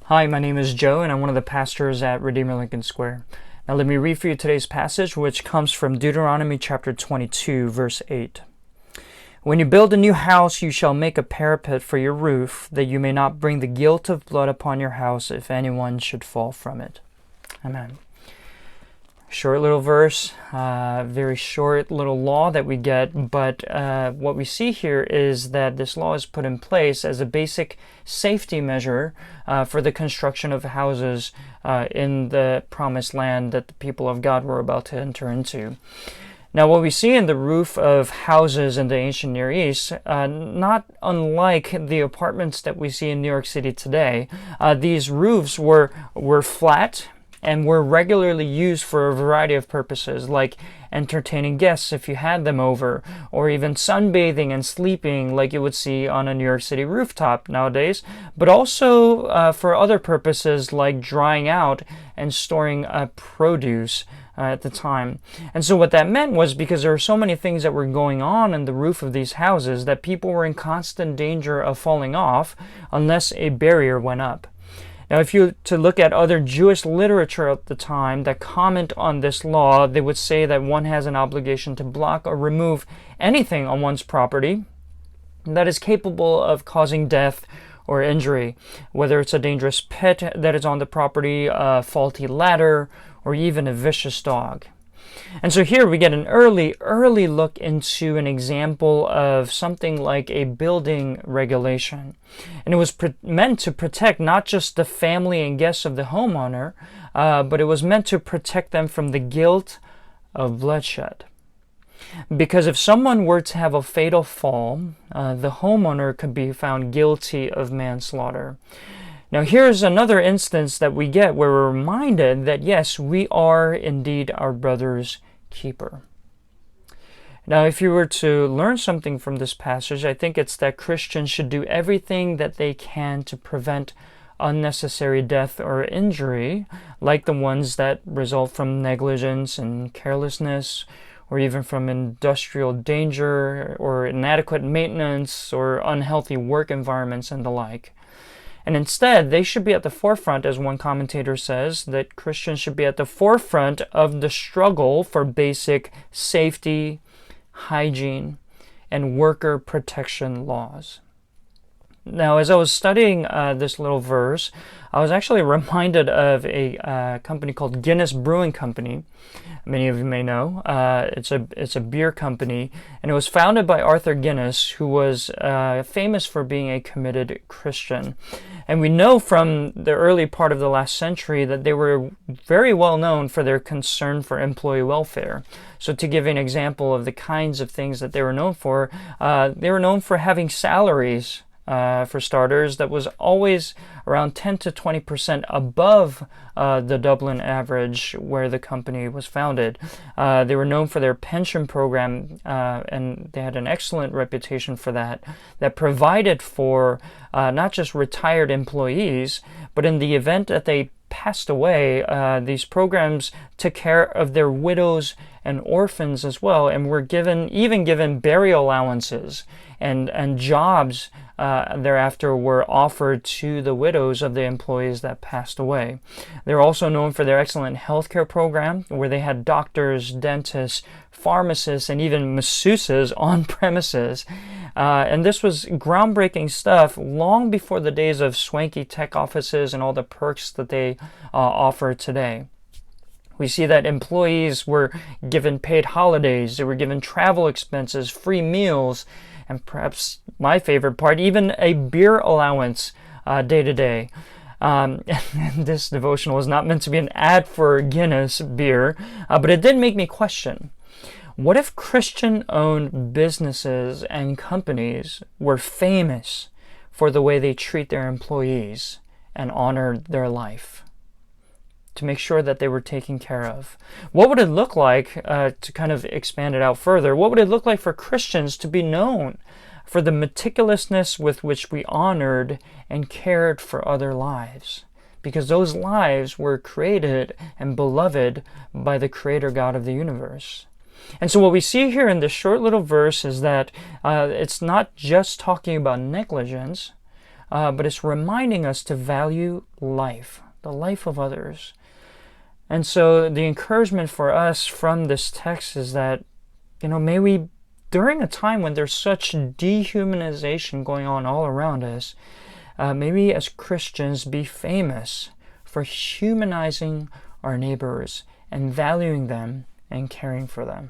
Hi, my name is Joe, and I'm one of the pastors at Redeemer Lincoln Square. Now, let me read for you today's passage, which comes from Deuteronomy chapter 22, verse 8. When you build a new house, you shall make a parapet for your roof, that you may not bring the guilt of blood upon your house if anyone should fall from it. Amen. Short little verse, very short little law that we get, but what we see here is that this law is put in place as a basic safety measure for the construction of houses in the promised land that the people of God were about to enter into. Now, what we see in the roof of houses in the ancient Near East, not unlike the apartments that we see in New York City today, these roofs were flat and were regularly used for a variety of purposes, like entertaining guests if you had them over, or even sunbathing and sleeping like you would see on a New York City rooftop nowadays, but also for other purposes like drying out and storing produce at the time. And so what that meant was, because there were so many things that were going on in the roof of these houses, that people were in constant danger of falling off unless a barrier went up. Now, if you to look at other Jewish literature at the time that comment on this law, they would say that one has an obligation to block or remove anything on one's property that is capable of causing death or injury, whether it's a dangerous pet that is on the property, a faulty ladder, or even a vicious dog. And so here we get an early look into an example of something like a building regulation. And it was meant to protect not just the family and guests of the homeowner, but it was meant to protect them from the guilt of bloodshed. Because if someone were to have a fatal fall, the homeowner could be found guilty of manslaughter. Now, here's another instance that we get where we're reminded that, yes, we are indeed our brother's keeper. Now, if you were to learn something from this passage, I think it's that Christians should do everything that they can to prevent unnecessary death or injury, like the ones that result from negligence and carelessness, or even from industrial danger, or inadequate maintenance, or unhealthy work environments and the like. And instead, they should be at the forefront, as one commentator says, that Christians should be at the forefront of the struggle for basic safety, hygiene, and worker protection laws. Now, as I was studying this little verse, I was actually reminded of a company called Guinness Brewing Company. Many of you may know. It's a beer company, and it was founded by Arthur Guinness, who was famous for being a committed Christian. And we know from the early part of the last century that they were very well known for their concern for employee welfare. So to give an example of the kinds of things that they were known for having salaries, for starters, that was always around 10 to 20% above the Dublin average where the company was founded. They were known for their pension program, and they had an excellent reputation for that provided for not just retired employees, but in the event that they passed away, these programs took care of their widows and orphans as well, and were given burial allowances, and jobs thereafter were offered to the widows of the employees that passed away. They're also known for their excellent healthcare program, where they had doctors, dentists, pharmacists, and even masseuses on premises. And this was groundbreaking stuff long before the days of swanky tech offices and all the perks that they offer today. We see that employees were given paid holidays, they were given travel expenses, free meals, and perhaps my favorite part, even a beer allowance day to day. This devotional is not meant to be an ad for Guinness beer, but it did make me question, what if Christian-owned businesses and companies were famous for the way they treat their employees and honor their life, to make sure that they were taken care of? What would it look like, to kind of expand it out further, what would it look like for Christians to be known for the meticulousness with which we honored and cared for other lives? Because those lives were created and beloved by the Creator God of the universe. And so what we see here in this short little verse is that it's not just talking about negligence, but it's reminding us to value life, the life of others. And so the encouragement for us from this text is that, may we, during a time when there's such dehumanization going on all around us, may we as Christians be famous for humanizing our neighbors and valuing them and caring for them.